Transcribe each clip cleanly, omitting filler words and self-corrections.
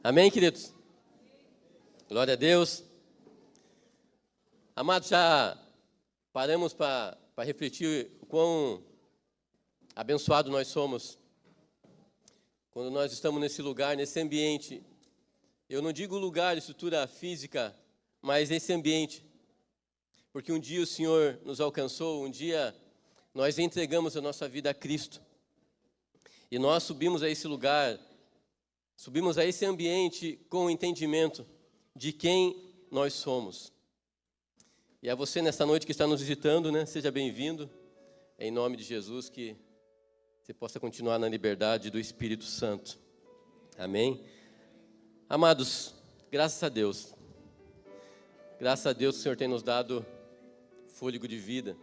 Amém, queridos? Glória a Deus. Amados, já paramos para refletir o quão abençoado nós somos quando nós estamos nesse lugar, nesse ambiente. Eu não digo lugar, estrutura física, mas esse ambiente. Porque um dia o Senhor nos alcançou, um dia nós entregamos a nossa vida a Cristo. E nós subimos a esse lugar, subimos a esse ambiente com o entendimento de quem nós somos. E a você nessa noite que está nos visitando, né? Seja bem-vindo, em nome de Jesus, que você possa continuar na liberdade do Espírito Santo. Amém? Amados, graças a Deus. Graças a Deus que o Senhor tem nos dado fôlego de vida.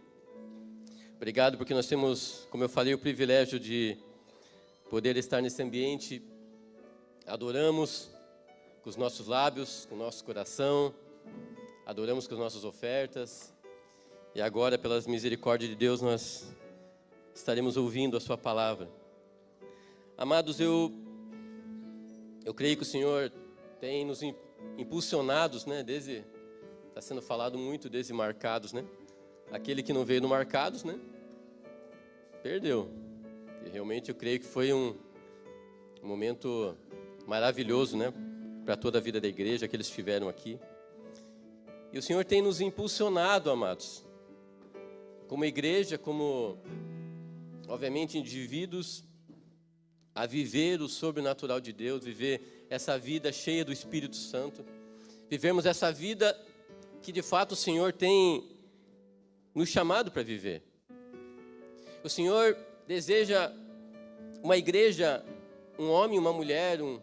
Obrigado porque nós temos, como eu falei, o privilégio de poder estar nesse ambiente. Adoramos com os nossos lábios, com o nosso coração, adoramos com as nossas ofertas, e agora, pelas misericórdias de Deus, nós estaremos ouvindo a sua palavra. Amados, eu creio que o Senhor tem nos impulsionados, né, está sendo falado muito desde marcados, né, aquele que não veio no marcados, né, perdeu, e realmente eu creio que foi um momento maravilhoso, né, para toda a vida da igreja, que eles estiveram aqui. E o Senhor tem nos impulsionado, amados, como igreja, como, obviamente, indivíduos, a viver o sobrenatural de Deus, viver essa vida cheia do Espírito Santo, vivermos essa vida que, de fato, o Senhor tem nos chamado para viver. O Senhor deseja uma igreja, um homem, uma mulher, um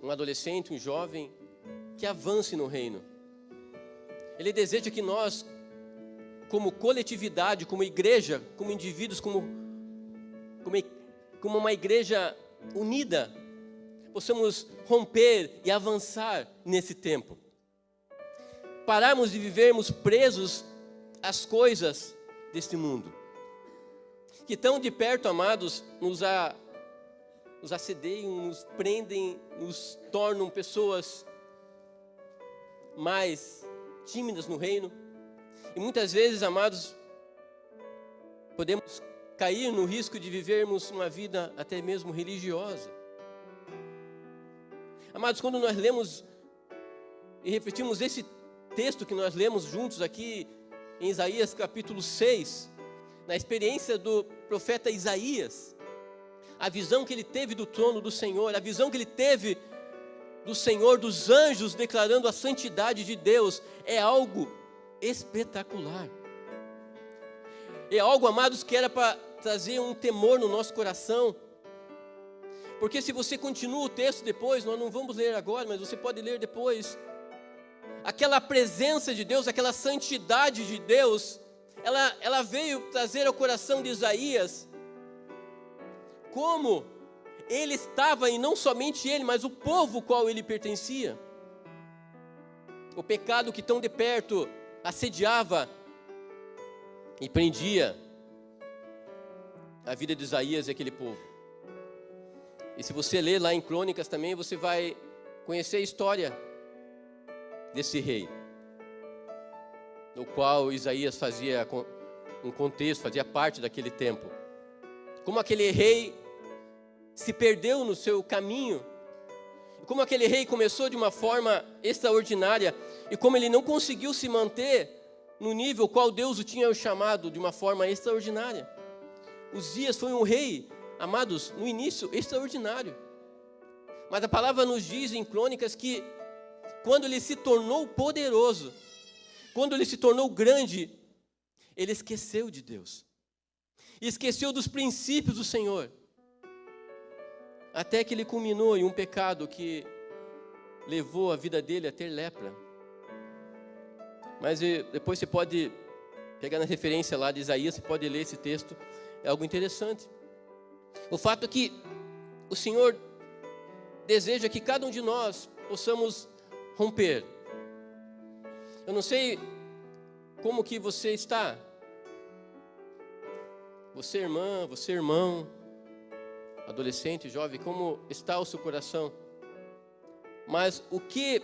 adolescente, um jovem, que avance no reino. Ele deseja que nós, como coletividade, como igreja, como indivíduos, como uma igreja unida, possamos romper e avançar nesse tempo. Pararmos de vivermos presos às coisas deste mundo, que tão de perto, amados, nos assedeiam, nos prendem, nos tornam pessoas mais tímidas no reino. E muitas vezes, amados, podemos cair no risco de vivermos uma vida até mesmo religiosa. Amados, quando nós lemos e refletimos esse texto que nós lemos juntos aqui em Isaías capítulo 6, na experiência do profeta Isaías, a visão que ele teve do trono do Senhor, a visão que ele teve do Senhor, dos anjos declarando a santidade de Deus, é algo espetacular. É algo, amados, que era para trazer um temor no nosso coração. Porque se você continua o texto depois, nós não vamos ler agora, mas você pode ler depois. Aquela presença de Deus, aquela santidade de Deus, ela veio trazer ao coração de Isaías como ele estava, e não somente ele, mas o povo ao qual ele pertencia. O pecado que tão de perto assediava e prendia a vida de Isaías e aquele povo. E se você ler lá em Crônicas também, você vai conhecer a história desse rei, no qual Isaías fazia um contexto, fazia parte daquele tempo. Como aquele rei se perdeu no seu caminho, como aquele rei começou de uma forma extraordinária, e como ele não conseguiu se manter no nível qual Deus o tinha chamado de uma forma extraordinária. Uzias foi um rei, amados, no início extraordinário, mas a palavra nos diz em Crônicas que quando ele se tornou poderoso, quando ele se tornou grande, ele esqueceu de Deus, esqueceu dos princípios do Senhor, até que ele culminou em um pecado que levou a vida dele a ter lepra. Mas depois você pode pegar na referência lá de Isaías, você pode ler esse texto, é algo interessante. O fato é que o Senhor deseja que cada um de nós possamos romper. Eu não sei como que você está, você irmã, você irmão, adolescente, jovem, como está o seu coração? Mas o que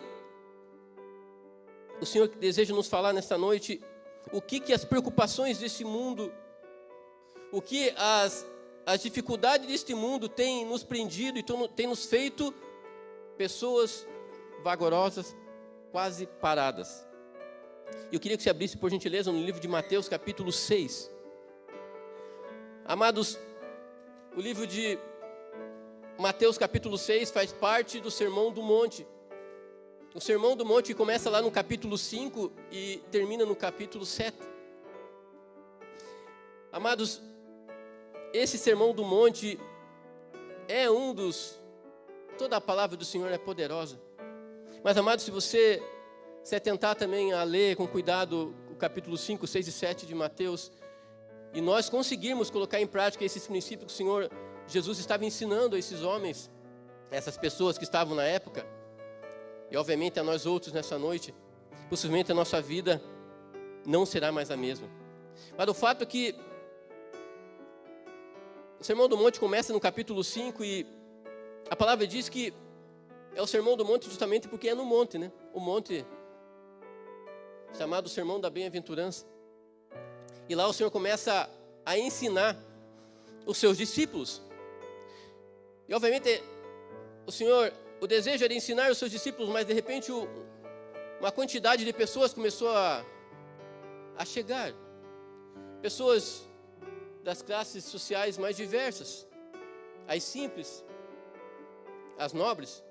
o Senhor deseja nos falar nesta noite, o que as preocupações deste mundo, o que as dificuldades deste mundo têm nos prendido e têm nos feito pessoas vagarosas, quase paradas. Eu queria que você abrisse, por gentileza, no livro de Mateus, capítulo 6. Amados, o livro de Mateus, capítulo 6, faz parte do Sermão do Monte. O Sermão do Monte começa lá no capítulo 5 e termina no capítulo 7. Amados, esse Sermão do Monte é um dos... Toda a palavra do Senhor é poderosa. Mas, amados, se você se atentar também a ler com cuidado o capítulo 5, 6 e 7 de Mateus, e nós conseguirmos colocar em prática esses princípios que o Senhor Jesus estava ensinando a esses homens, essas pessoas que estavam na época, e obviamente a nós outros nessa noite, possivelmente a nossa vida não será mais a mesma. Mas o fato é que o Sermão do Monte começa no capítulo 5 e a palavra diz que é o Sermão do Monte justamente porque é no monte, né? O monte chamado Sermão da Bem-aventurança. E lá o Senhor começa a ensinar os seus discípulos. E obviamente o desejo era ensinar os seus discípulos, mas de repente uma quantidade de pessoas começou a chegar. Pessoas das classes sociais mais diversas, as simples, as nobres.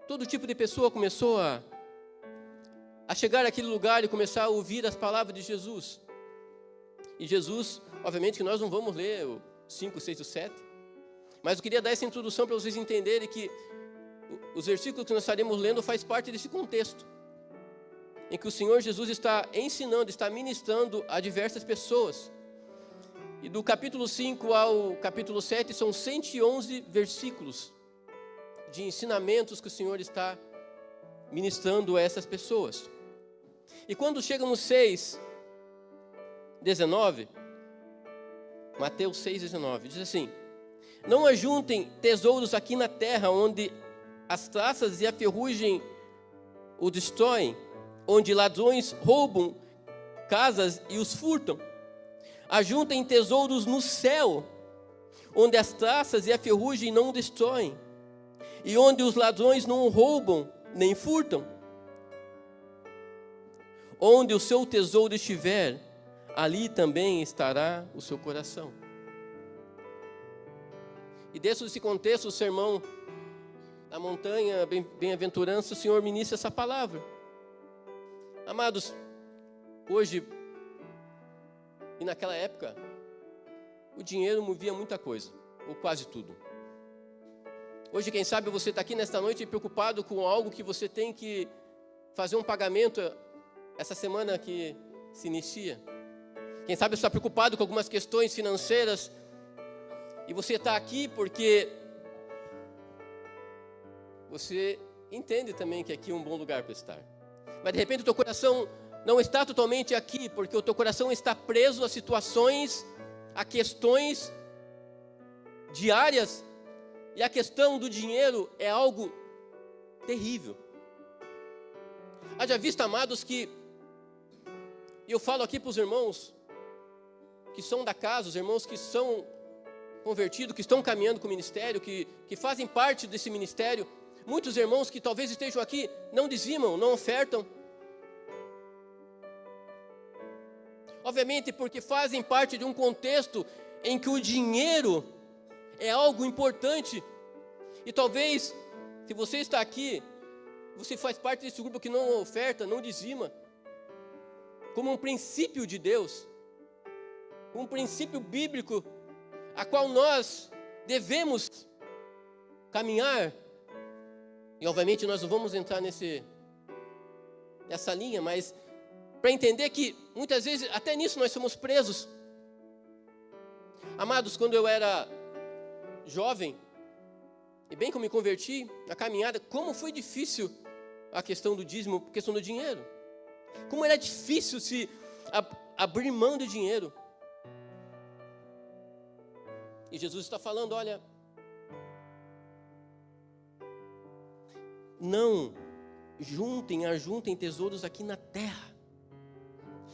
Todo tipo de pessoa começou a chegar àquele lugar e começar a ouvir as palavras de Jesus. E Jesus, obviamente que nós não vamos ler o 5, 6 e 7, mas eu queria dar essa introdução para vocês entenderem que os versículos que nós estaremos lendo faz parte desse contexto, em que o Senhor Jesus está ensinando, está ministrando a diversas pessoas. E do capítulo 5 ao capítulo 7 são 111 versículos de ensinamentos que o Senhor está ministrando a essas pessoas. E quando chega no 6, 19, Mateus 6, 19, diz assim: não ajuntem tesouros aqui na terra, onde as traças e a ferrugem o destroem, onde ladrões roubam casas e os furtam. Ajuntem tesouros no céu, onde as traças e a ferrugem não o destroem, e onde os ladrões não roubam nem furtam. Onde o seu tesouro estiver, ali também estará o seu coração. E dentro desse contexto, o sermão da montanha, bem-aventurança, o Senhor ministra essa palavra. Amados, hoje e naquela época, o dinheiro movia muita coisa, ou quase tudo. Hoje, quem sabe, você está aqui nesta noite preocupado com algo que você tem que fazer um pagamento essa semana que se inicia. Quem sabe você está preocupado com algumas questões financeiras e você está aqui porque você entende também que aqui é um bom lugar para estar. Mas de repente o teu coração não está totalmente aqui, porque o teu coração está preso a situações, a questões diárias, e a questão do dinheiro é algo terrível. Haja visto, amados, que eu falo aqui para os irmãos que são da casa, os irmãos que são convertidos, que estão caminhando com o ministério, que fazem parte desse ministério. Muitos irmãos que talvez estejam aqui não dizimam, não ofertam. Obviamente porque fazem parte de um contexto em que o dinheiro é algo importante. E talvez, se você está aqui, você faz parte desse grupo que não oferta, não dizima, como um princípio de Deus, um princípio bíblico, a qual nós devemos caminhar. E obviamente nós não vamos entrar nessa linha, mas para entender que muitas vezes até nisso nós somos presos. Amados, quando eu era jovem, e bem que eu me converti na caminhada, como foi difícil a questão do dízimo, a questão do dinheiro. Como era difícil se abrir mão do dinheiro. E Jesus está falando, olha, não ajuntem tesouros aqui na terra.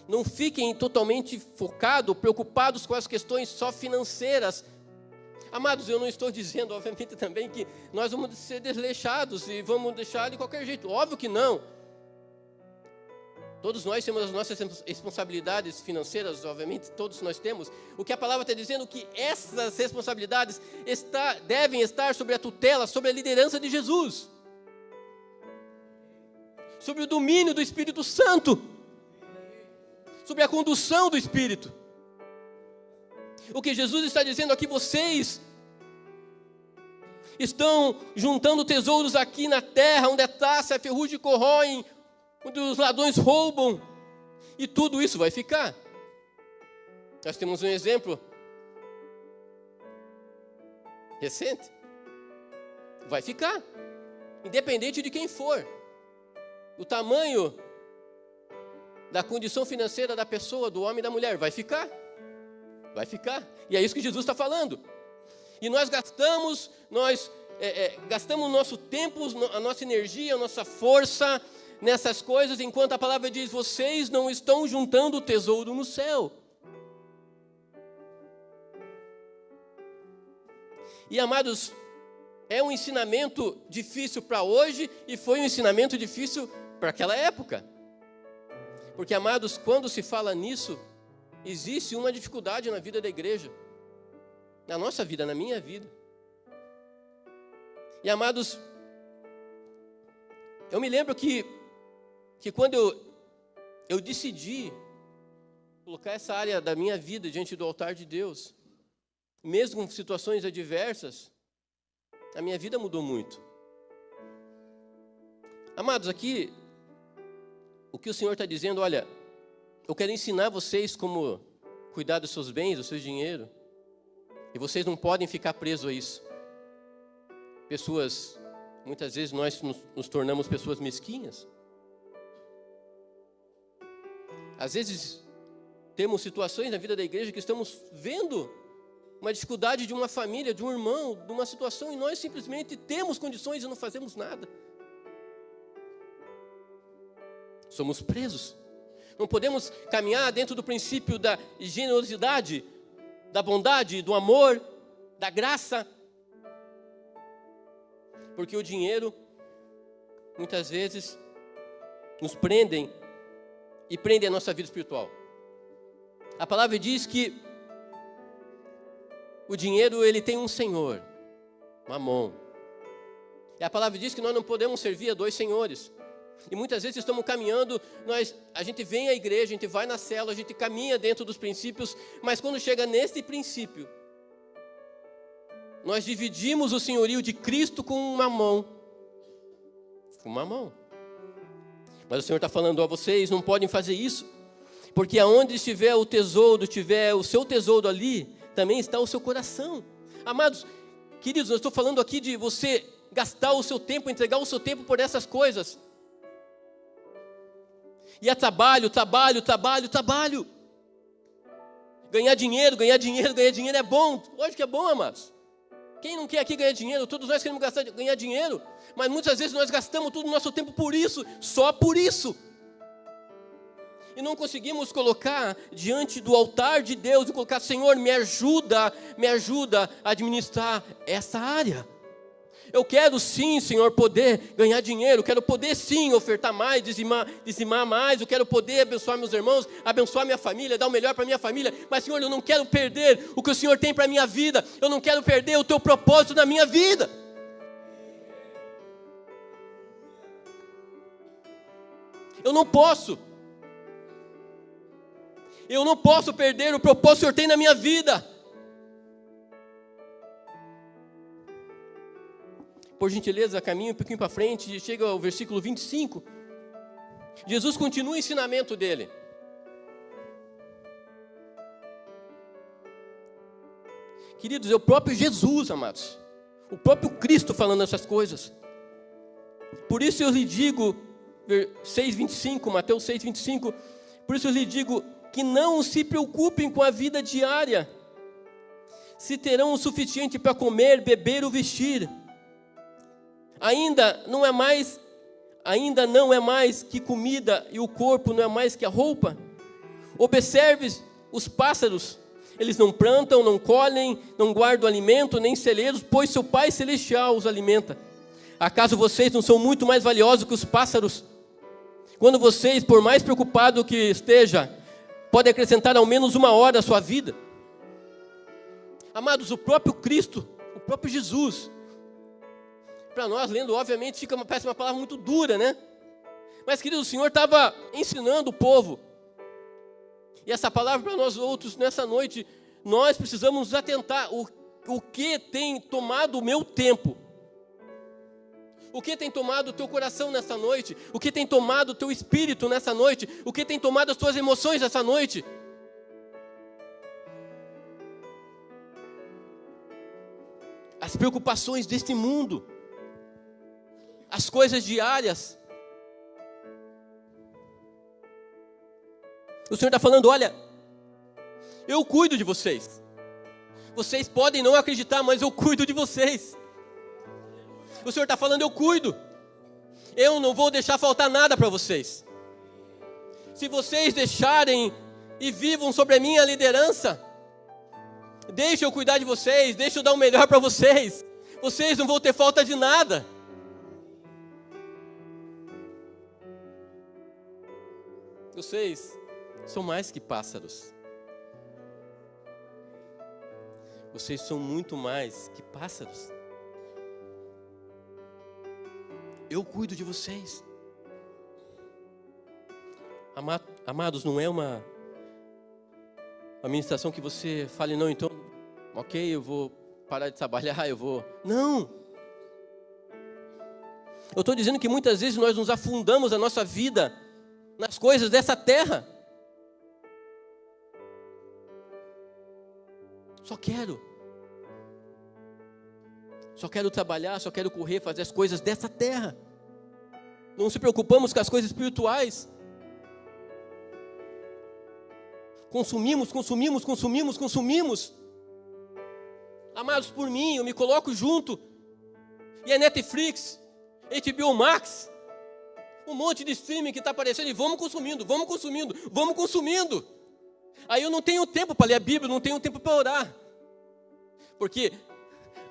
Não fiquem totalmente focados, preocupados com as questões só financeiras. Amados, eu não estou dizendo, obviamente, também que nós vamos ser desleixados e vamos deixar de qualquer jeito. Óbvio que não. Todos nós temos as nossas responsabilidades financeiras, obviamente, todos nós temos. O que a palavra está dizendo é que essas responsabilidades devem estar sobre a tutela, sobre a liderança de Jesus. Sobre o domínio do Espírito Santo. Sobre a condução do Espírito. O que Jesus está dizendo aqui, vocês estão juntando tesouros aqui na terra, onde a taça e a ferrugem corroem, onde os ladrões roubam, e tudo isso vai ficar. Nós temos um exemplo recente. Vai ficar, independente de quem for. O tamanho da condição financeira da pessoa, do homem e da mulher, vai ficar. Vai ficar. E é isso que Jesus está falando. E nós gastamos o nosso tempo, a nossa energia, a nossa força nessas coisas, enquanto a palavra diz, vocês não estão juntando o tesouro no céu. E amados, é um ensinamento difícil para hoje e foi um ensinamento difícil para aquela época. Porque, amados, quando se fala nisso, existe uma dificuldade na vida da igreja. Na nossa vida, na minha vida. E, amados, eu me lembro que quando eu decidi colocar essa área da minha vida diante do altar de Deus, mesmo com situações adversas, a minha vida mudou muito. Amados, aqui, o que o Senhor está dizendo, olha, eu quero ensinar vocês como cuidar dos seus bens, do seu dinheiro, e vocês não podem ficar presos a isso. Pessoas, muitas vezes nós nos tornamos pessoas mesquinhas. Às vezes, temos situações na vida da igreja que estamos vendo uma dificuldade de uma família, de um irmão, de uma situação, e nós simplesmente temos condições e não fazemos nada. Somos presos. Não podemos caminhar dentro do princípio da generosidade, da bondade, do amor, da graça. Porque o dinheiro, muitas vezes, nos prendem e prendem a nossa vida espiritual. A palavra diz que o dinheiro, ele tem um senhor, Mamon. E a palavra diz que nós não podemos servir a dois senhores. E muitas vezes estamos caminhando, a gente vem à igreja, a gente vai na célula, a gente caminha dentro dos princípios, mas quando chega nesse princípio, nós dividimos o senhorio de Cristo com Mamon. Com Mamon. Mas o Senhor está falando, ó, vocês não podem fazer isso, porque aonde estiver o tesouro, tiver o seu tesouro ali, também está o seu coração. Amados, queridos, eu estou falando aqui de você gastar o seu tempo, entregar o seu tempo por essas coisas. E é trabalho. Ganhar dinheiro é bom. Lógico que é bom, amados. Quem não quer aqui ganhar dinheiro? Todos nós queremos ganhar dinheiro. Mas muitas vezes nós gastamos todo o nosso tempo por isso, só por isso. E não conseguimos colocar diante do altar de Deus e colocar, Senhor, me ajuda a administrar essa área. Eu quero sim, Senhor, poder ganhar dinheiro, quero poder sim ofertar mais, dizimar mais, eu quero poder abençoar meus irmãos, abençoar minha família, dar o melhor para minha família, mas Senhor, eu não quero perder o que o Senhor tem para a minha vida, eu não quero perder o teu propósito na minha vida. Eu não posso perder o propósito que o Senhor tem na minha vida. Por gentileza, caminhe um pouquinho para frente e chega ao versículo 25. Jesus continua o ensinamento dele. Queridos, é o próprio Jesus, amados. O próprio Cristo falando essas coisas. Por isso eu lhe digo, 6,25, Mateus 6,25. Por isso eu lhe digo que não se preocupem com a vida diária, se terão o suficiente para comer, beber ou vestir. Ainda não é mais que comida e o corpo não é mais que a roupa? Observe os pássaros. Eles não plantam, não colhem, não guardam alimento, nem celeiros, pois seu Pai Celestial os alimenta. Acaso vocês não são muito mais valiosos que os pássaros? Quando vocês, por mais preocupado que esteja, podem acrescentar ao menos 1 hora à sua vida? Amados, o próprio Cristo, o próprio Jesus, para nós, lendo, obviamente, parece uma palavra muito dura, né? Mas, querido, o Senhor estava ensinando o povo. E essa palavra para nós outros, nessa noite, nós precisamos nos atentar. O que tem tomado o meu tempo? O que tem tomado o teu coração nessa noite? O que tem tomado o teu espírito nessa noite? O que tem tomado as tuas emoções nessa noite? As preocupações deste mundo. As coisas diárias. O Senhor está falando, olha, eu cuido de vocês. Vocês podem não acreditar, mas eu cuido de vocês. O Senhor está falando, eu cuido. Eu não vou deixar faltar nada para vocês. Se vocês deixarem e vivam sobre a minha liderança, deixa eu cuidar de vocês, deixa eu dar o melhor para vocês. Vocês não vão ter falta de nada. Vocês são mais que pássaros. Vocês são muito mais que pássaros. Eu cuido de vocês. Amados, não é uma ministração que você fale, não, então, ok, eu vou parar de trabalhar, eu vou... Não! Eu estou dizendo que muitas vezes nós nos afundamos a nossa vida nas coisas dessa terra. Só quero trabalhar, só quero correr, fazer as coisas dessa terra. Não se preocupamos com as coisas espirituais. Consumimos. Amados, por mim, eu me coloco junto. E a Netflix, HBO Max, um monte de streaming que está aparecendo, e vamos consumindo. Aí eu não tenho tempo para ler a Bíblia, não tenho tempo para orar. Porque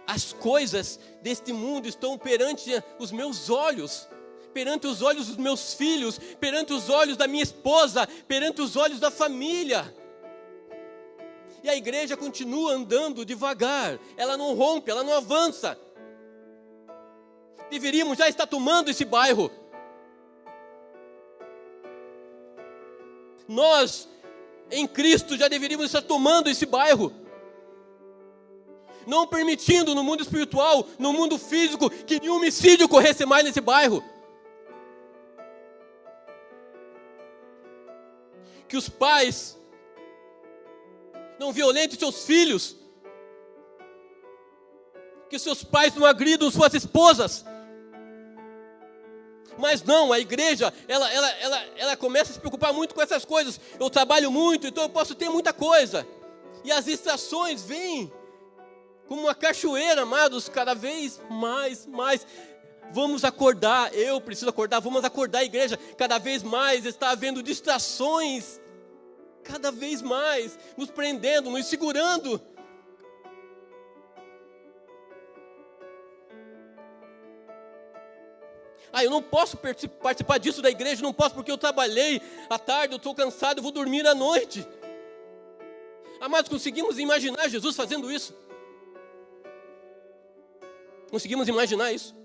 as coisas deste mundo estão perante os meus olhos, perante os olhos dos meus filhos, perante os olhos da minha esposa, perante os olhos da família. E a igreja continua andando devagar, ela não rompe, ela não avança. Deveríamos já estar tomando esse bairro. Nós, em Cristo, já deveríamos estar tomando esse bairro. Não permitindo no mundo espiritual, no mundo físico, que nenhum homicídio ocorresse mais nesse bairro. Que os pais não violentem seus filhos. Que seus pais não agridam suas esposas. Mas não, a igreja, ela começa a se preocupar muito com essas coisas. Eu trabalho muito, então eu posso ter muita coisa. E as distrações vêm como uma cachoeira, amados, cada vez mais. Vamos acordar, eu preciso acordar, vamos acordar a igreja. Cada vez mais está havendo distrações, cada vez mais, nos prendendo, nos segurando. Eu não posso participar disso da igreja, não posso porque eu trabalhei à tarde, eu estou cansado, eu vou dormir à noite. Amados, conseguimos imaginar Jesus fazendo isso? Conseguimos imaginar isso?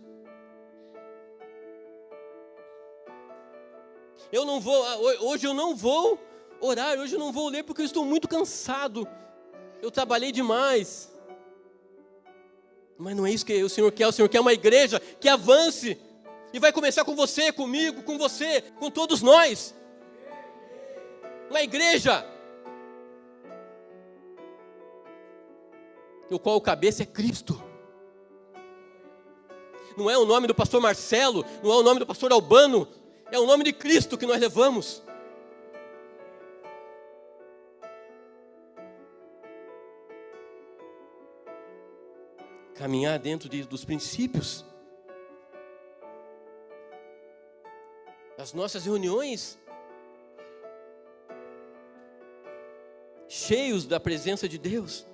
Hoje eu não vou orar, hoje eu não vou ler porque eu estou muito cansado. Eu trabalhei demais. Mas não é isso que o Senhor quer uma igreja que avance. E vai começar com você, comigo, com você, com todos nós. Uma igreja no qual o cabeça é Cristo. Não é o nome do pastor Marcelo, não é o nome do pastor Albano, é o nome de Cristo que nós levamos. Caminhar dentro dos princípios. as nossas reuniões cheios da presença de Deus.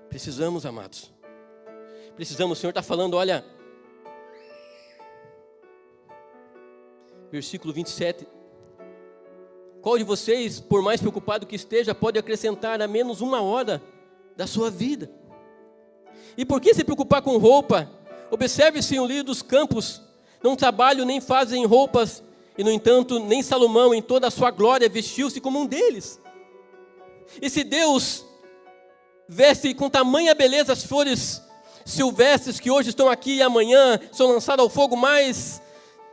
Precisamos, amados. Precisamos. O Senhor está falando, olha, versículo 27. Qual de vocês, por mais preocupado que esteja, pode acrescentar a menos 1 hora da sua vida? E por que se preocupar com roupa? Observe-se o lírio dos campos. Não trabalham nem fazem roupas. E, no entanto, nem Salomão, em toda a sua glória, vestiu-se como um deles. E se Deus veste com tamanha beleza as flores silvestres que hoje estão aqui e amanhã são lançadas ao fogo, mas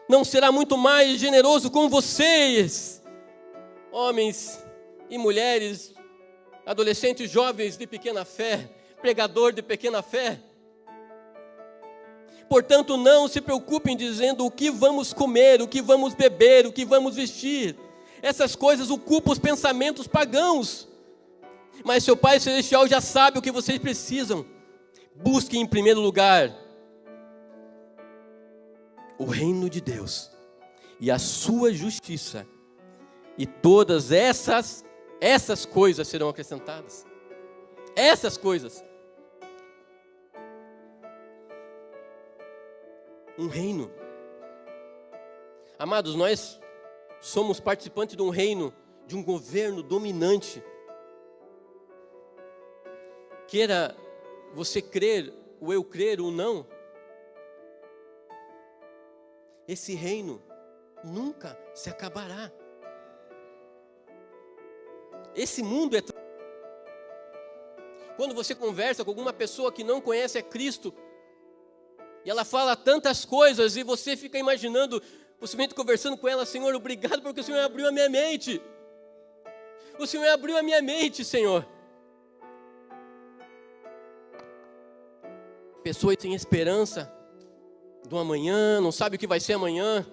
não será muito mais generoso com vocês, homens e mulheres, adolescentes, jovens de pequena fé, pregador de pequena fé? Portanto, não se preocupem dizendo o que vamos comer, o que vamos beber, o que vamos vestir. Essas coisas ocupam os pensamentos pagãos. Mas seu Pai Celestial já sabe o que vocês precisam. Busquem em primeiro lugar o reino de Deus e a sua justiça, e todas essas coisas serão acrescentadas. Essas coisas. Um reino. Amados, nós somos participantes de um reino, de um governo dominante. Queira você crer, ou eu crer, ou não, esse reino nunca se acabará. Esse mundo é... Quando você conversa com alguma pessoa que não conhece a Cristo, e ela fala tantas coisas, e você fica imaginando, possivelmente conversando com ela: Senhor, obrigado porque o Senhor abriu a minha mente. O Senhor abriu a minha mente, Senhor. Pessoas sem esperança do amanhã, não sabe o que vai ser amanhã.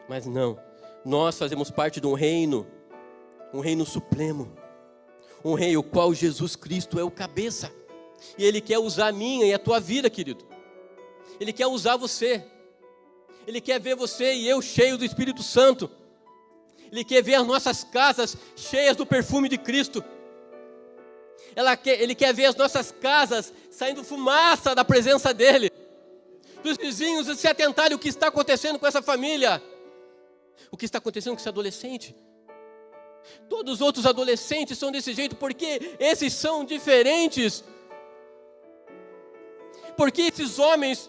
Mas não, nós fazemos parte de um reino supremo, um reino o qual Jesus Cristo é o cabeça. E Ele quer usar a minha e a tua vida, querido. Ele quer usar você. Ele quer ver você e eu cheios do Espírito Santo. Ele quer ver as nossas casas cheias do perfume de Cristo. Ele quer ver as nossas casas saindo fumaça da presença dEle. Dos vizinhos se atentarem o que está acontecendo com essa família. O que está acontecendo com esse adolescente. Todos os outros adolescentes são desse jeito porque esses são diferentes. Porque esses homens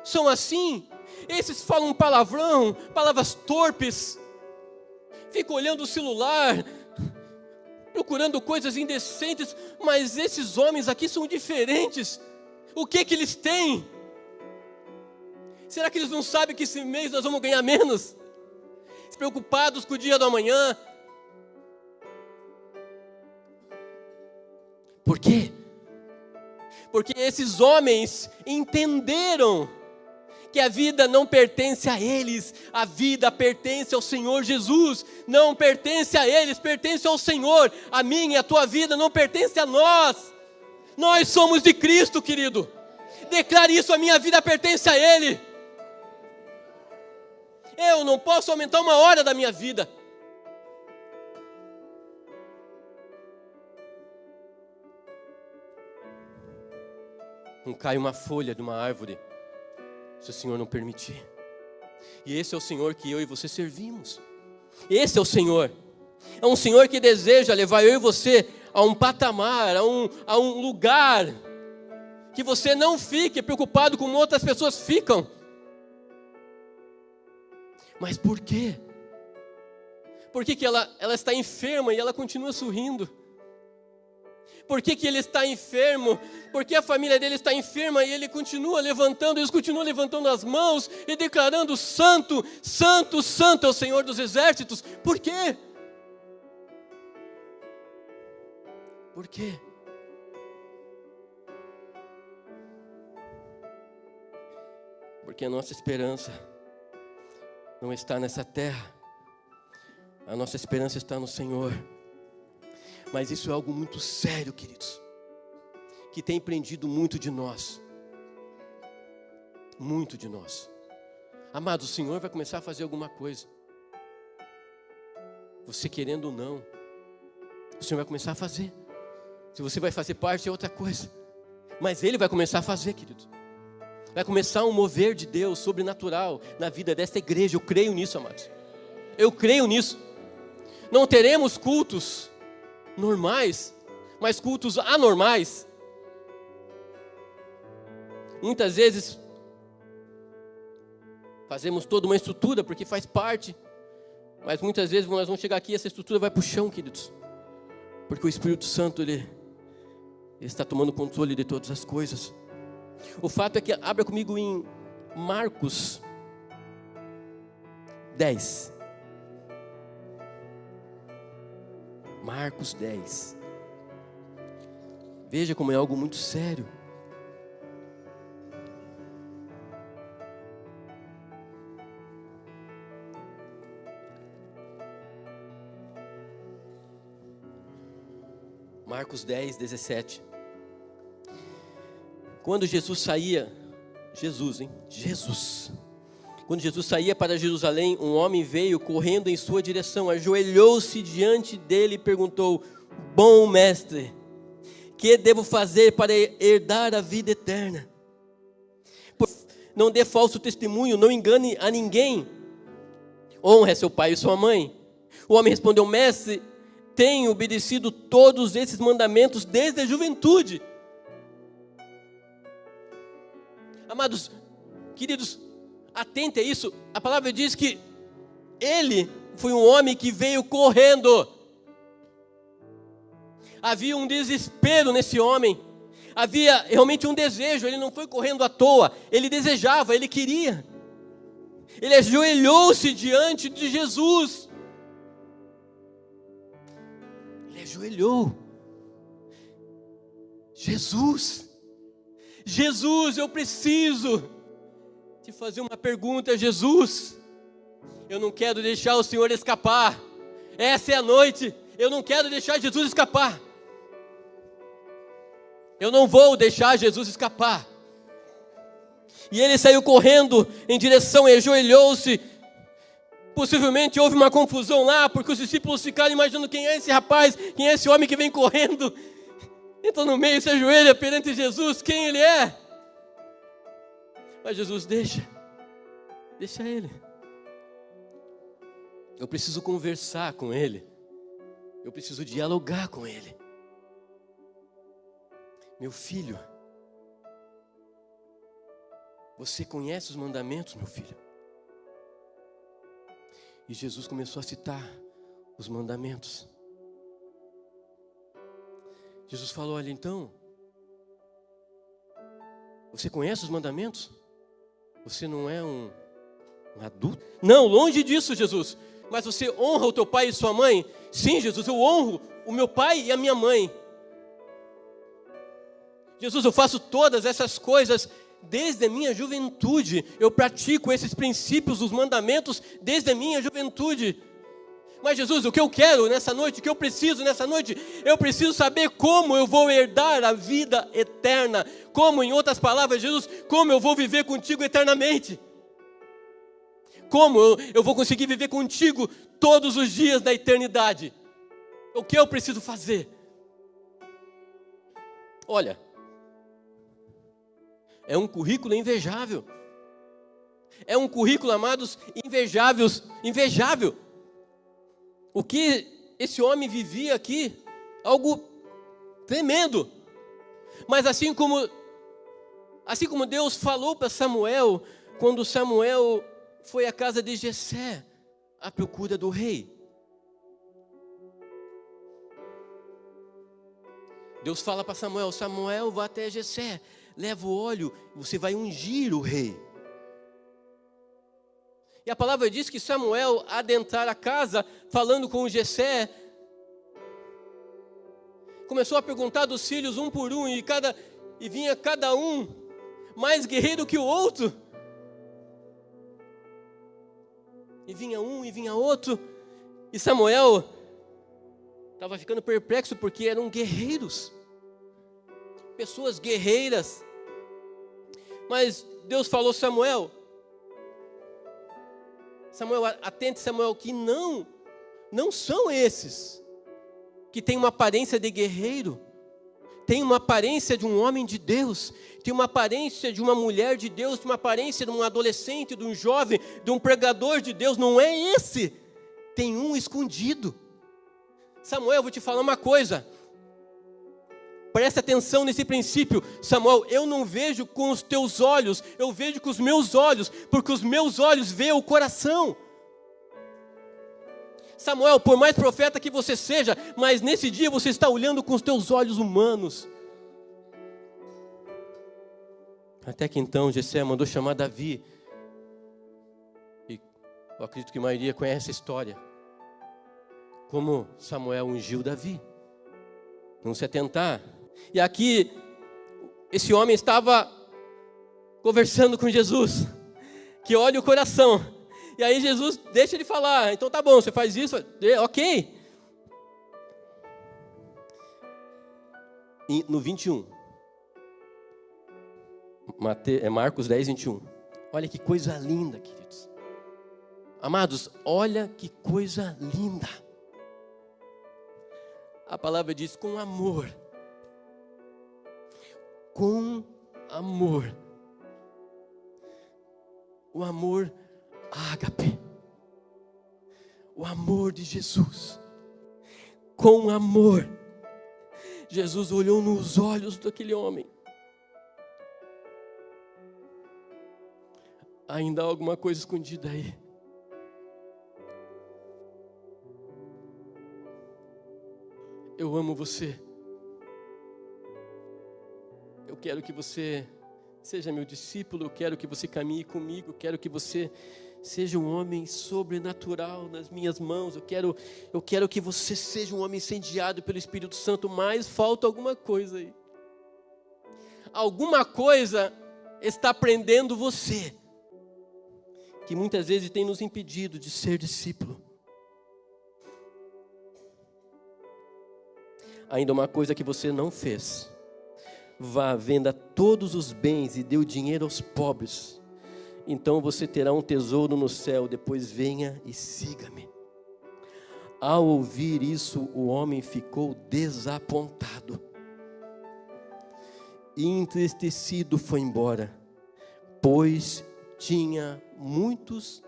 são assim. Esses falam palavrão, palavras torpes. Ficam olhando o celular, procurando coisas indecentes. Mas esses homens aqui são diferentes. O que eles têm? Será que eles não sabem que esse mês nós vamos ganhar menos? Preocupados com o dia do amanhã. Por quê? Porque esses homens entenderam que a vida não pertence a eles, a vida pertence ao Senhor Jesus. Não pertence a eles, pertence ao Senhor. A minha e a tua vida não pertence a nós. Nós somos de Cristo, querido. Declare isso: a minha vida pertence a Ele. Eu não posso aumentar 1 hora da minha vida. Não cai uma folha de uma árvore se o Senhor não permitir. E esse é o Senhor que eu e você servimos. Esse é o Senhor. É um Senhor que deseja levar eu e você a um patamar, a um lugar que você não fique preocupado como outras pessoas ficam. Mas por quê? Por que ela está enferma e ela continua sorrindo? Por que ele está enfermo? Porque a família dele está enferma e ele continua levantando, eles continuam levantando as mãos e declarando: Santo, Santo, Santo é o Senhor dos exércitos. Por quê? Por quê? Porque a nossa esperança não está nessa terra. A nossa esperança está no Senhor. Mas isso é algo muito sério, queridos. que tem prendido muito de nós. Muito de nós. Amado, o Senhor vai começar a fazer alguma coisa. Você querendo ou não, o Senhor vai começar a fazer. Se você vai fazer parte é outra coisa. Mas Ele vai começar a fazer, querido. Vai começar um mover de Deus sobrenatural na vida desta igreja. Eu creio nisso, amados. Eu creio nisso. Não teremos cultos normais, mas cultos anormais. Muitas vezes fazemos toda uma estrutura porque faz parte, mas muitas vezes nós vamos chegar aqui e essa estrutura vai para o chão, queridos. Porque o Espírito Santo, ele está tomando controle de todas as coisas. O fato é que, abra comigo em Marcos 10. Marcos 10. Veja como é algo muito sério. Marcos 10, 17. Quando Jesus saía, Quando Jesus saía para Jerusalém, um homem veio correndo em sua direção, ajoelhou-se diante dele e perguntou: Bom mestre, que devo fazer para herdar a vida eterna? Não dê falso testemunho, não engane a ninguém. Honre seu pai e sua mãe. O homem respondeu: Mestre, tenho obedecido todos esses mandamentos desde a juventude. Amados, queridos, atente a isso. A palavra diz que ele foi um homem que veio correndo. Havia um desespero nesse homem. Havia realmente um desejo. Ele não foi correndo à toa. Ele desejava, ele queria. Ele ajoelhou-se diante de Jesus. Ele ajoelhou. Jesus, eu preciso te fazer uma pergunta, Jesus. Eu não quero deixar o Senhor escapar. Essa é a noite. Eu não quero deixar Jesus escapar. Eu não vou deixar Jesus escapar. E ele saiu correndo em direção e ajoelhou-se. Possivelmente houve uma confusão lá, porque os discípulos ficaram imaginando: quem é esse rapaz, quem é esse homem que vem correndo? Entra no meio, se ajoelha perante Jesus, quem ele é? Mas Jesus deixa ele. Eu preciso conversar com ele. Eu preciso dialogar com ele. Meu filho, você conhece os mandamentos, meu filho? E Jesus começou a citar os mandamentos. Jesus falou: olha, então, você conhece os mandamentos? Você não é um adulto? Não, longe disso, Jesus. Mas você honra o teu pai e sua mãe? Sim, Jesus, eu honro o meu pai e a minha mãe. Jesus, eu faço todas essas coisas desde a minha juventude. Eu pratico esses princípios, os mandamentos, desde a minha juventude. Mas Jesus, o que eu quero nessa noite, o que eu preciso nessa noite, eu preciso saber como eu vou herdar a vida eterna. Como, em outras palavras, Jesus, como eu vou viver contigo eternamente. Como eu vou conseguir viver contigo todos os dias da eternidade. O que eu preciso fazer? Olha, é um currículo invejável. É um currículo, amados, invejável. O que esse homem vivia aqui, algo tremendo. Mas assim como Deus falou para Samuel, quando Samuel foi à casa de Jessé, à procura do rei. Deus fala para Samuel: Samuel, vá até Jessé, leva o óleo, você vai ungir o rei. E a palavra diz que Samuel, adentrar a casa, falando com Jessé, começou a perguntar dos filhos um por um, e vinha cada um mais guerreiro que o outro. E vinha um e vinha outro. E Samuel estava ficando perplexo, porque eram guerreiros. pessoas guerreiras. Mas Deus falou: Samuel, atente, Samuel, que não são esses que têm uma aparência de guerreiro, tem uma aparência de um homem de Deus, tem uma aparência de uma mulher de Deus, tem uma aparência de um adolescente, de um jovem, de um pregador de Deus. Não é esse, tem um escondido. Samuel, eu vou te falar uma coisa, presta atenção nesse princípio. Samuel, eu não vejo com os teus olhos, eu vejo com os meus olhos, porque os meus olhos veem o coração. Samuel, por mais profeta que você seja, mas nesse dia você está olhando com os teus olhos humanos. Até que então Jessé mandou chamar Davi. E eu acredito que a maioria conhece a história. Como Samuel ungiu Davi. Vamos se atentar. E aqui, esse homem estava conversando com Jesus, que olha o coração. E aí Jesus deixa ele falar. Então tá bom, você faz isso, ok. E no 21, Marcos 10, 21. Olha que coisa linda, queridos. Amados, olha que coisa linda. A palavra diz: com amor. Com amor. O amor ágape. O amor de Jesus. Com amor. Jesus olhou nos olhos daquele homem. Ainda há alguma coisa escondida aí. Eu amo você. Eu quero que você seja meu discípulo. Eu quero que você caminhe comigo. Eu quero que você seja um homem sobrenatural nas minhas mãos. Eu quero que você seja um homem incendiado pelo Espírito Santo. Mas falta alguma coisa aí. Alguma coisa está prendendo você, que muitas vezes tem nos impedido de ser discípulo. Ainda uma coisa que você não fez: vá, venda todos os bens e dê o dinheiro aos pobres, então você terá um tesouro no céu. Depois venha e siga-me. Ao ouvir isso, o homem ficou desapontado e entristecido foi embora, pois tinha muitos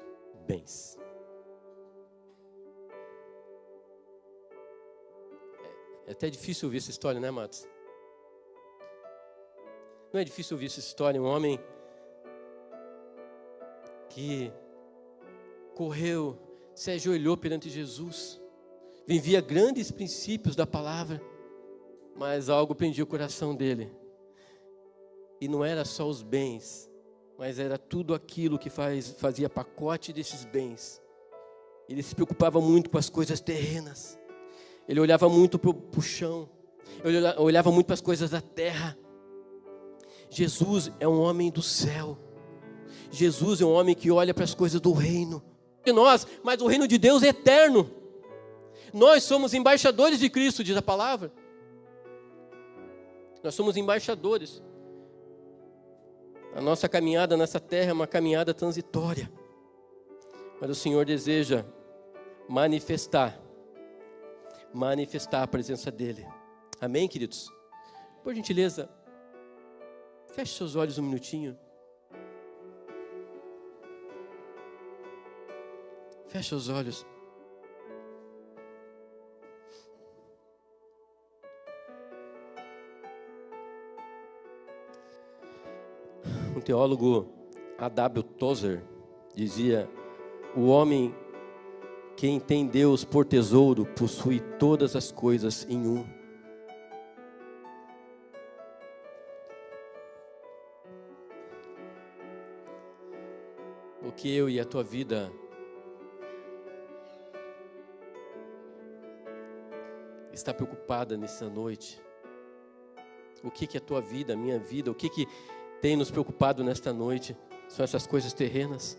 bens. É até difícil ouvir essa história, né, Matos? Não é difícil ouvir essa história? Um homem que correu, se ajoelhou perante Jesus, vivia grandes princípios da palavra, mas algo prendia o coração dele. E não era só os bens, mas era tudo aquilo que fazia pacote desses bens. Ele se preocupava muito com as coisas terrenas. Ele olhava muito para o chão. Ele olhava muito para as coisas da terra. Jesus é um homem do céu. Jesus é um homem que olha para as coisas do reino. E mas o reino de Deus é eterno. Nós somos embaixadores de Cristo, diz a palavra. Nós somos embaixadores. A nossa caminhada nessa terra é uma caminhada transitória. Mas o Senhor deseja manifestar a presença dEle. Amém, queridos? Por gentileza, feche seus olhos um minutinho. Feche os olhos. Um teólogo, A.W. Tozer, dizia: o homem, quem tem Deus por tesouro, possui todas as coisas em um. O que eu e a tua vida está preocupada nessa noite? O que a tua vida, a minha vida, o que tem nos preocupado nesta noite? São essas coisas terrenas?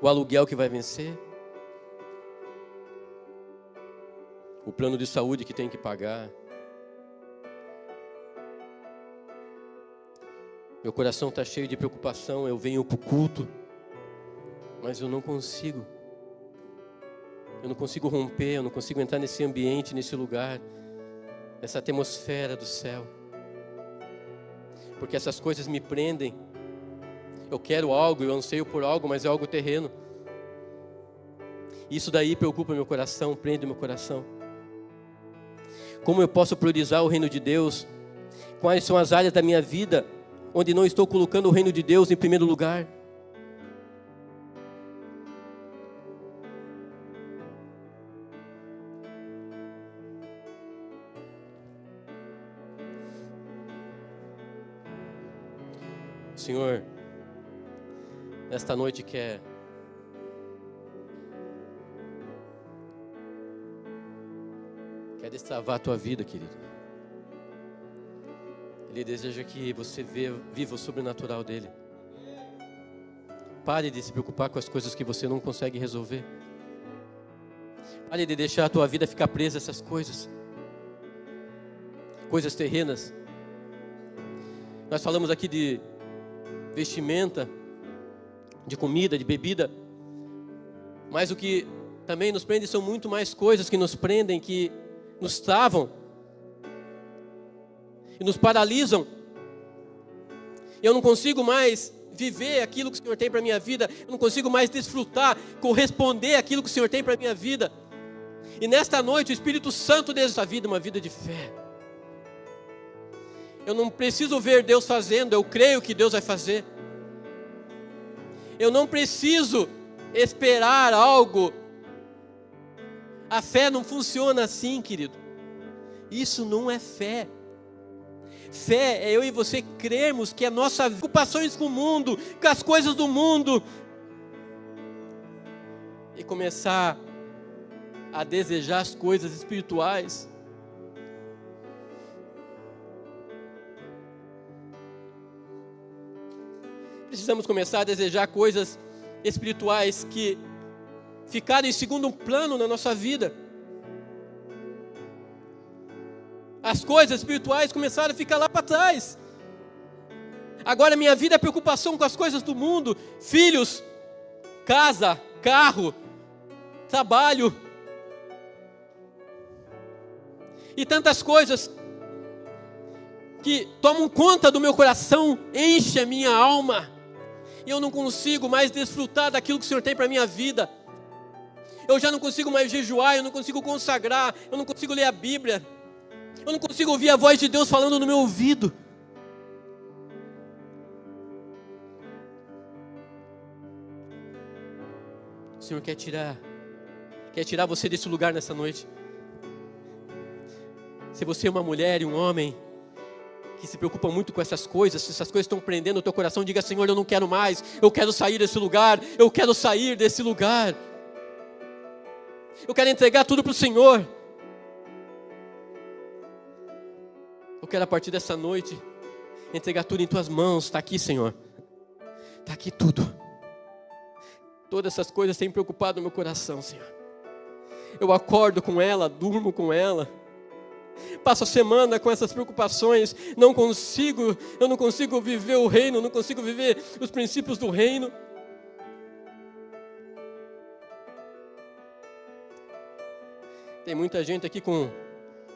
O aluguel que vai vencer? O plano de saúde que tem que pagar? Meu coração está cheio de preocupação, eu venho para o culto, mas eu não consigo romper, eu não consigo entrar nesse ambiente, nesse lugar, nessa atmosfera do céu, porque essas coisas me prendem. Eu quero algo, eu anseio por algo, mas é algo terreno. Isso daí preocupa meu coração, prende meu coração. Como eu posso priorizar o reino de Deus? Quais são as áreas da minha vida onde não estou colocando o reino de Deus em primeiro lugar? O Senhor, nesta noite, quer destravar a tua vida, querido. Ele deseja que você viva o sobrenatural dele. Pare de se preocupar com as coisas que você não consegue resolver. Pare de deixar a tua vida ficar presa a essas coisas terrenas. Nós falamos aqui de vestimenta, de comida, de bebida, mas o que também nos prende são muito mais coisas que nos prendem, que nos travam e nos paralisam. Eu não consigo mais viver aquilo que o Senhor tem para a minha vida, eu não consigo mais desfrutar, corresponder àquilo que o Senhor tem para a minha vida. E nesta noite o Espírito Santo deseja essa vida, uma vida de fé. Eu não preciso ver Deus fazendo, eu creio que Deus vai fazer. Eu não preciso esperar algo. A fé não funciona assim, querido. Isso não é fé. Fé é eu e você crermos que as nossas preocupações com o mundo, com as coisas do mundo, e começar a desejar as coisas espirituais. Precisamos começar a desejar coisas espirituais que ficaram em segundo plano na nossa vida. As coisas espirituais começaram a ficar lá para trás. Agora minha vida é preocupação com as coisas do mundo. Filhos, casa, carro, trabalho. E tantas coisas que tomam conta do meu coração, enchem a minha alma. E eu não consigo mais desfrutar daquilo que o Senhor tem para a minha vida. Eu já não consigo mais jejuar, eu não consigo consagrar, eu não consigo ler a Bíblia. Eu não consigo ouvir a voz de Deus falando no meu ouvido. O Senhor quer tirar você desse lugar nessa noite. Se você é uma mulher e um homem que se preocupa muito com essas coisas, se essas coisas estão prendendo o teu coração, diga: Senhor, eu não quero mais, eu quero sair desse lugar, eu quero sair desse lugar. Eu quero entregar tudo para o Senhor. Eu quero a partir dessa noite entregar tudo em tuas mãos. Está aqui, Senhor. Está aqui tudo. Todas essas coisas têm preocupado o meu coração, Senhor. Eu acordo com ela, durmo com ela. Passo a semana com essas preocupações. Eu não consigo viver o reino, não consigo viver os princípios do reino. Tem muita gente aqui com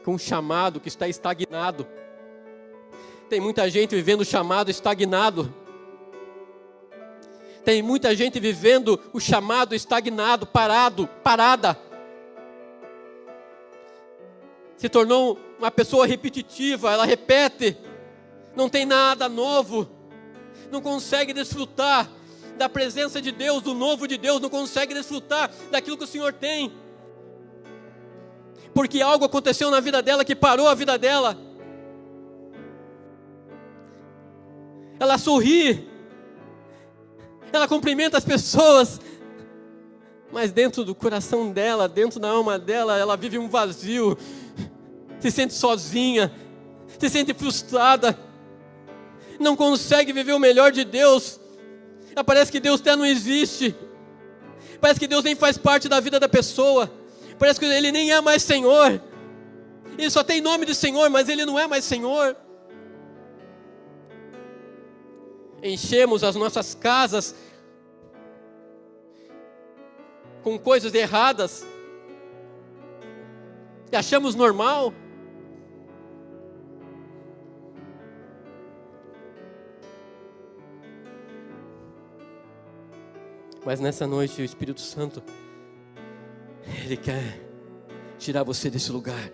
um chamado que está estagnado. Tem muita gente vivendo o chamado estagnado. Tem muita gente vivendo o chamado estagnado, parada. Se tornou uma pessoa repetitiva, ela repete, não tem nada novo, não consegue desfrutar da presença de Deus, do novo de Deus, não consegue desfrutar daquilo que o Senhor tem, porque algo aconteceu na vida dela que parou a vida dela. Ela sorri, ela cumprimenta as pessoas, mas dentro do coração dela, dentro da alma dela, ela vive um vazio, se sente sozinha, se sente frustrada, não consegue viver o melhor de Deus. Parece que Deus até não existe, parece que Deus nem faz parte da vida da pessoa, parece que Ele nem é mais Senhor, Ele só tem nome de Senhor, mas Ele não é mais Senhor. enchemos as nossas casas com coisas erradas e achamos normal. Mas nessa noite o Espírito Santo, Ele quer tirar você desse lugar.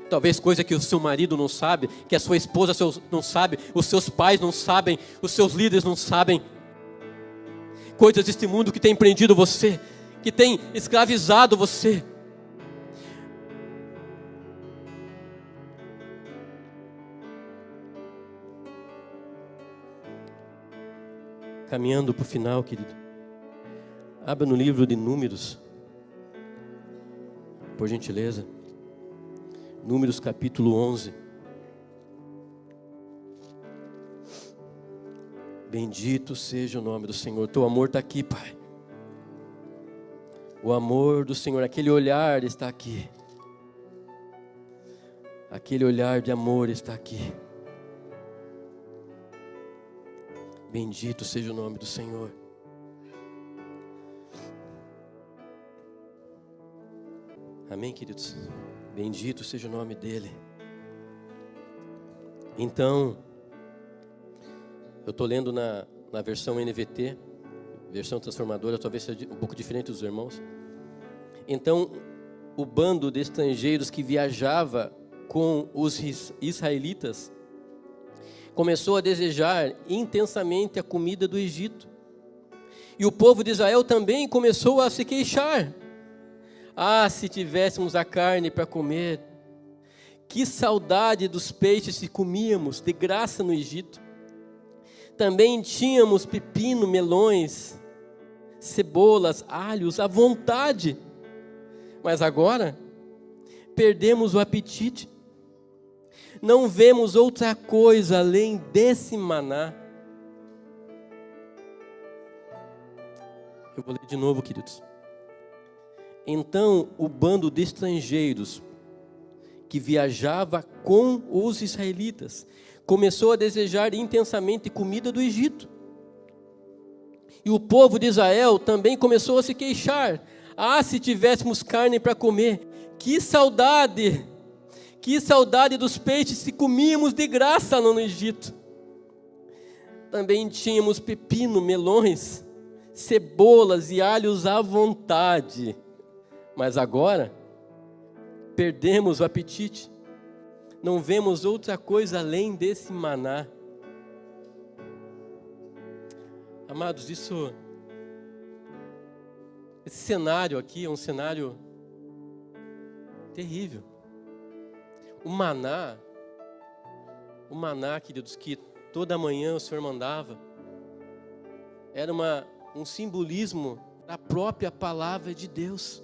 Talvez coisa que o seu marido não sabe, que a sua esposa não sabe, os seus pais não sabem, os seus líderes não sabem. Coisas deste mundo que tem prendido você, que tem escravizado você. Caminhando para o final, querido. Abra no livro de Números, por gentileza. Números capítulo 11. Bendito seja o nome do Senhor. Teu amor está aqui, Pai. O amor do Senhor, aquele olhar está aqui. Aquele olhar de amor está aqui. Bendito seja o nome do Senhor. Amém, queridos? Bendito seja o nome dEle. Então, eu estou lendo na versão NVT, versão transformadora, talvez seja um pouco diferente dos irmãos. Então, o bando de estrangeiros que viajava com os israelitas começou a desejar intensamente a comida do Egito. E o povo de Israel também começou a se queixar. Ah, se tivéssemos a carne para comer! Que saudade dos peixes que comíamos de graça no Egito. Também tínhamos pepino, melões, cebolas, alhos à vontade. Mas agora perdemos o apetite. Não vemos outra coisa além desse maná. Eu vou ler de novo, queridos. Então o bando de estrangeiros que viajava com os israelitas começou a desejar intensamente comida do Egito. E o povo de Israel também começou a se queixar. Ah, se tivéssemos carne para comer! Que saudade! Que saudade dos peixes que comíamos de graça no Egito. Também tínhamos pepino, melões, cebolas e alhos à vontade. Mas agora perdemos o apetite. Não vemos outra coisa além desse maná. Amados, esse cenário aqui é um cenário terrível. O maná, queridos, que toda manhã o Senhor mandava, era um simbolismo da própria palavra de Deus.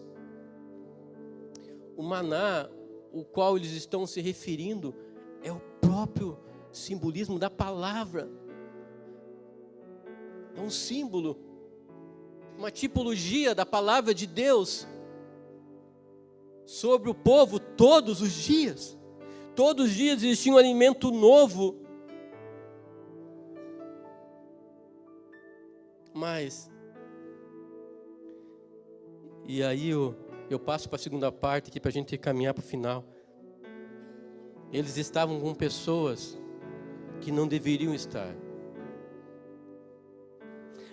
O maná, o qual eles estão se referindo, é o próprio simbolismo da palavra. É um símbolo, uma tipologia da palavra de Deus sobre o povo todos os dias. Todos os dias existia um alimento novo. Mas, e aí eu passo para a segunda parte aqui para a gente caminhar para o final. Eles estavam com pessoas que não deveriam estar.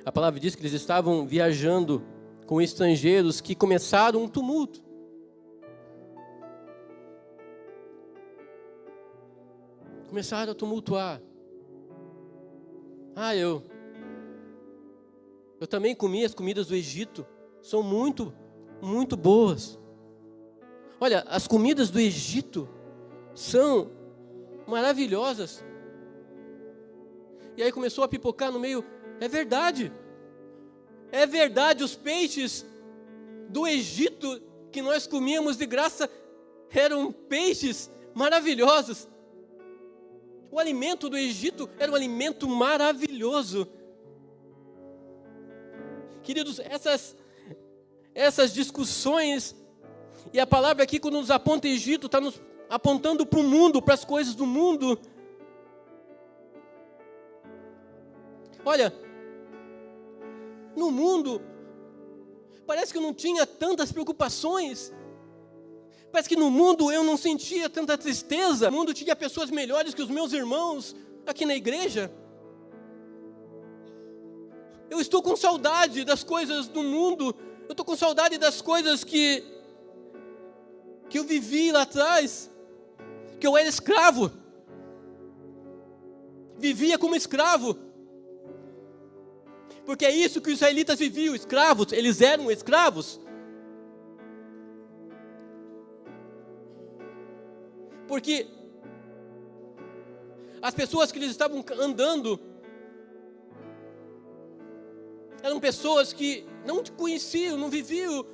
A palavra diz que eles estavam viajando com estrangeiros que começaram um tumulto. Começaram a tumultuar. Ah, eu também comi as comidas do Egito. São muito, muito boas. Olha, as comidas do Egito são maravilhosas. E aí começou a pipocar no meio. É verdade. É verdade, os peixes do Egito que nós comíamos de graça eram peixes maravilhosos. O alimento do Egito era um alimento maravilhoso. Queridos, essas discussões, e a palavra aqui quando nos aponta Egito, está nos apontando para o mundo, para as coisas do mundo. Olha, no mundo, parece que eu não tinha tantas preocupações. Parece que no mundo eu não sentia tanta tristeza. No mundo tinha pessoas melhores que os meus irmãos aqui na igreja. Eu estou com saudade das coisas do mundo. Eu estou com saudade das coisas que eu vivi lá atrás. Que eu era escravo. Vivia como escravo. Porque é isso que os israelitas viviam, escravos. Eles eram escravos. Porque as pessoas que eles estavam andando eram pessoas que não conheciam, não viviam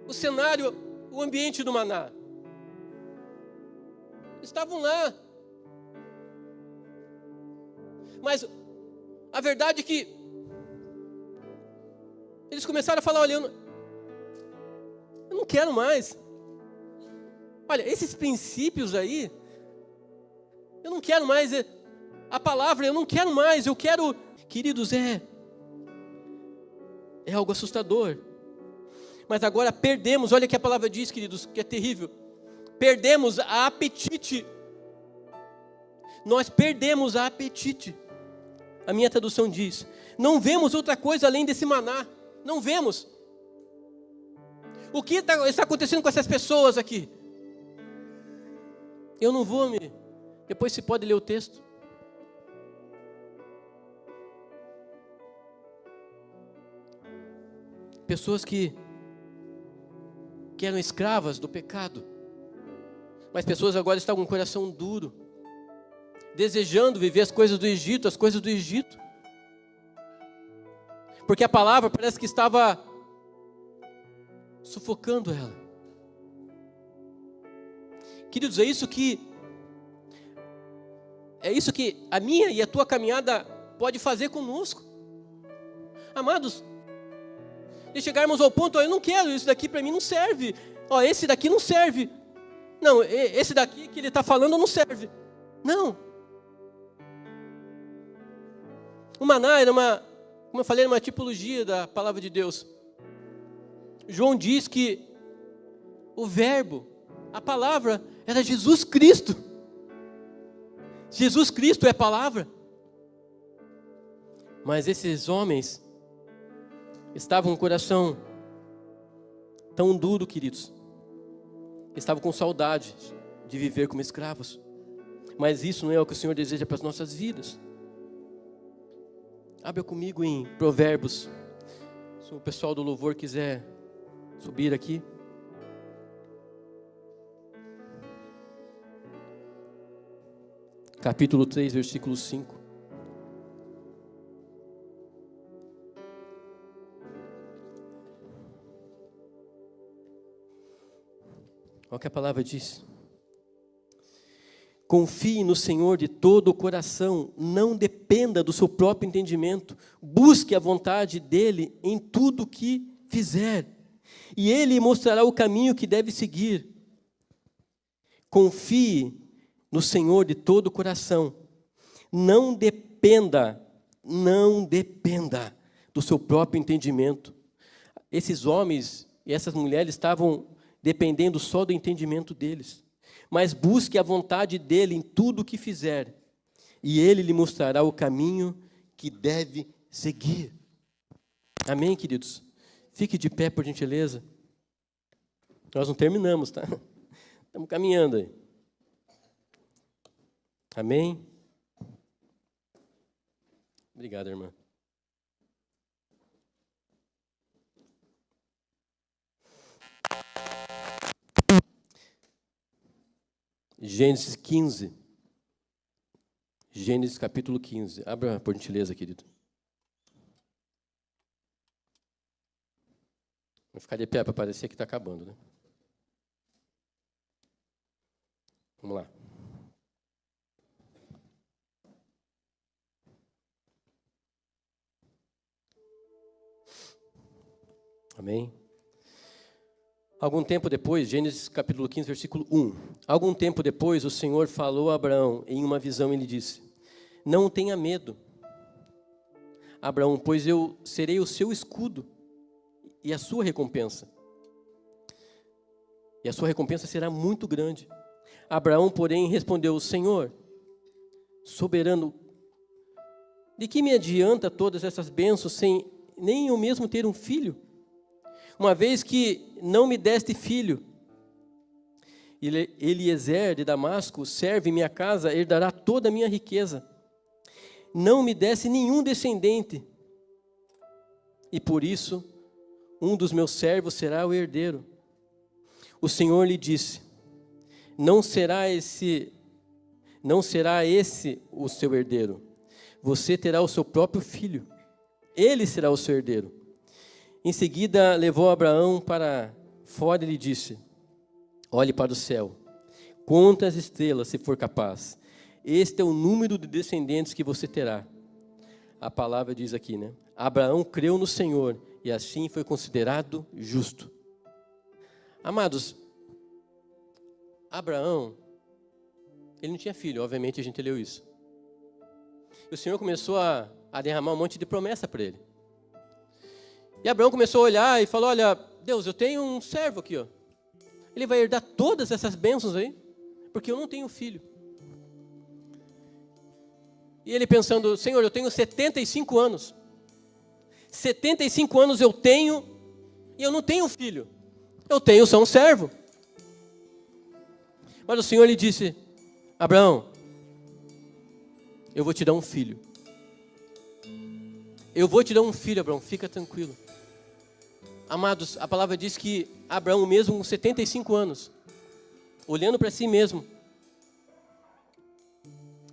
o cenário, o ambiente do maná. Estavam lá. Mas a verdade é que eles começaram a falar, olha, eu não quero mais. Olha, esses princípios aí, eu não quero mais. A palavra, eu não quero mais. Eu quero, queridos, é algo assustador. Mas agora perdemos, olha o que a palavra diz, queridos, que é terrível. Perdemos a apetite. Nós perdemos a apetite. A minha tradução diz: não vemos outra coisa além desse maná. Não vemos. O que está acontecendo com essas pessoas aqui? Eu não vou me... Depois se pode ler o texto. Pessoas que eram escravas do pecado. Mas pessoas agora estão com o coração duro. Desejando viver as coisas do Egito, as coisas do Egito. Porque a palavra parece que estava sufocando ela. Queridos, é isso que a minha e a tua caminhada pode fazer conosco. Amados, de chegarmos ao ponto, eu não quero, isso daqui para mim não serve. Esse daqui não serve. Não, esse daqui que ele está falando não serve. Não. O maná era como eu falei, era uma tipologia da palavra de Deus. João diz que o verbo, a palavra, era Jesus Cristo. Jesus Cristo é a palavra. Mas esses homens estavam com o coração tão duro, queridos. Estavam com saudade de viver como escravos. Mas isso não é o que o Senhor deseja para as nossas vidas. Abra comigo em Provérbios. Se o pessoal do louvor quiser subir aqui. Capítulo 3, versículo 5. Olha o que a palavra diz. Confie no Senhor de todo o coração, não dependa do seu próprio entendimento, busque a vontade dEle em tudo o que fizer, e Ele mostrará o caminho que deve seguir. Confie no Senhor de todo o coração, não dependa do seu próprio entendimento. Esses homens e essas mulheres estavam dependendo só do entendimento deles. Mas busque a vontade dEle em tudo o que fizer, e Ele lhe mostrará o caminho que deve seguir. Amém, queridos? Fique de pé, por gentileza. Nós não terminamos, tá? Estamos caminhando aí. Amém? Obrigado, irmã. Gênesis 15. Gênesis capítulo 15. Abra, por gentileza, querido. Vou ficar de pé para parecer que está acabando, né? Vamos lá. Amém? Algum tempo depois, Gênesis capítulo 15, versículo 1. Algum tempo depois, o Senhor falou a Abraão em uma visão e lhe disse: Não tenha medo, Abraão, pois eu serei o seu escudo e a sua recompensa. E a sua recompensa será muito grande. Abraão, porém, respondeu: Senhor, soberano, de que me adianta todas essas bênçãos sem nem eu mesmo ter um filho? Uma vez que não me deste filho, Eliezer de Damasco serve em minha casa, herdará toda a minha riqueza. Não me desse nenhum descendente, e por isso um dos meus servos será o herdeiro. O Senhor lhe disse: não será esse o seu herdeiro. Você terá o seu próprio filho. Ele será o seu herdeiro. Em seguida levou Abraão para fora e lhe disse: olhe para o céu, conta as estrelas, se for capaz. Este é o número de descendentes que você terá. A palavra diz aqui, né? Abraão creu no Senhor e assim foi considerado justo. Amados, Abraão, ele não tinha filho, obviamente a gente leu isso. E o Senhor começou a derramar um monte de promessa para ele. E Abraão começou a olhar e falou: olha, Deus, eu tenho um servo aqui, ó. Ele vai herdar todas essas bênçãos aí, porque eu não tenho filho. E ele pensando: Senhor, eu tenho 75 anos. 75 anos eu tenho e eu não tenho filho. Eu tenho só um servo. Mas o Senhor lhe disse: Abraão, eu vou te dar um filho. Eu vou te dar um filho, Abraão, fica tranquilo. Amados, a palavra diz que Abraão, mesmo com 75 anos, olhando para si mesmo,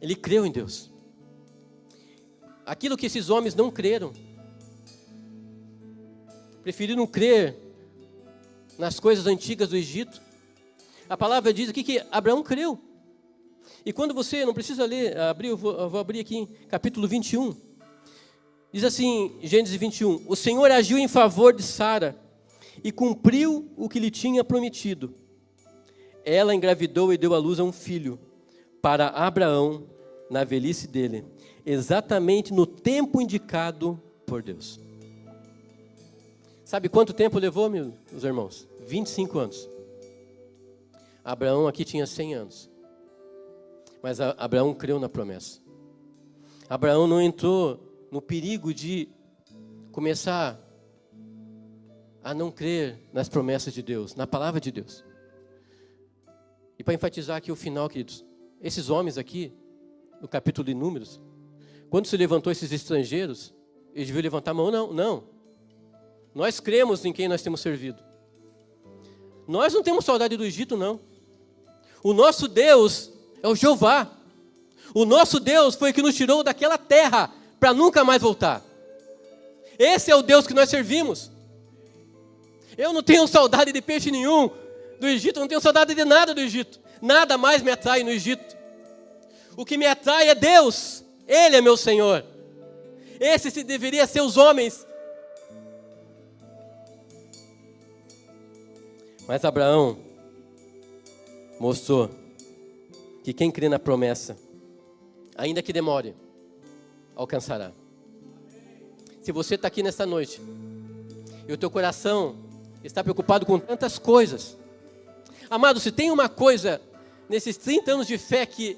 ele creu em Deus. Aquilo que esses homens não creram, preferiram crer nas coisas antigas do Egito. A palavra diz aqui que Abraão creu. E quando você, não precisa ler, eu vou abrir aqui em capítulo 21. Diz assim, Gênesis 21, o Senhor agiu em favor de Sara e cumpriu o que lhe tinha prometido. Ela engravidou e deu à luz a um filho para Abraão na velhice dele, exatamente no tempo indicado por Deus. Sabe quanto tempo levou, meus irmãos? 25 anos. Abraão aqui tinha 100 anos. Mas Abraão creu na promessa. Abraão não entrou no perigo de começar a não crer nas promessas de Deus, na palavra de Deus. E para enfatizar aqui o final, queridos, esses homens aqui, no capítulo de Números, quando se levantou esses estrangeiros, eles deviam levantar a mão. Não. Nós cremos em quem nós temos servido. Nós não temos saudade do Egito, não. O nosso Deus é o Jeová. O nosso Deus foi o que nos tirou daquela terra para nunca mais voltar. Esse é o Deus que nós servimos. Eu não tenho saudade de peixe nenhum do Egito, não tenho saudade de nada do Egito. Nada mais me atrai no Egito. O que me atrai é Deus. Ele é meu Senhor. Esse deveria ser os homens. Mas Abraão mostrou que quem crê na promessa, ainda que demore, alcançará. Se você está aqui nesta noite e o teu coração está preocupado com tantas coisas, amado, se tem uma coisa nesses 30 anos de fé que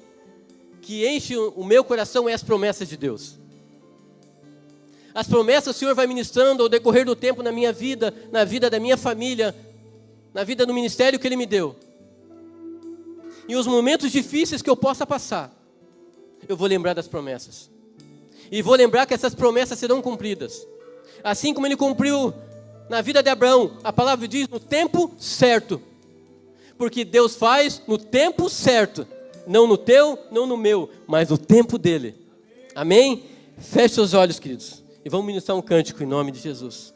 enche o meu coração, é as promessas de Deus. As promessas o Senhor vai ministrando ao decorrer do tempo na minha vida, na vida da minha família, na vida do ministério que Ele me deu. Em os momentos difíceis que eu possa passar, eu vou lembrar das promessas. E vou lembrar que essas promessas serão cumpridas. Assim como Ele cumpriu na vida de Abraão, a palavra diz no tempo certo. Porque Deus faz no tempo certo. Não no teu, não no meu, mas no tempo dele. Amém? Feche seus olhos, queridos. E vamos ministrar um cântico em nome de Jesus.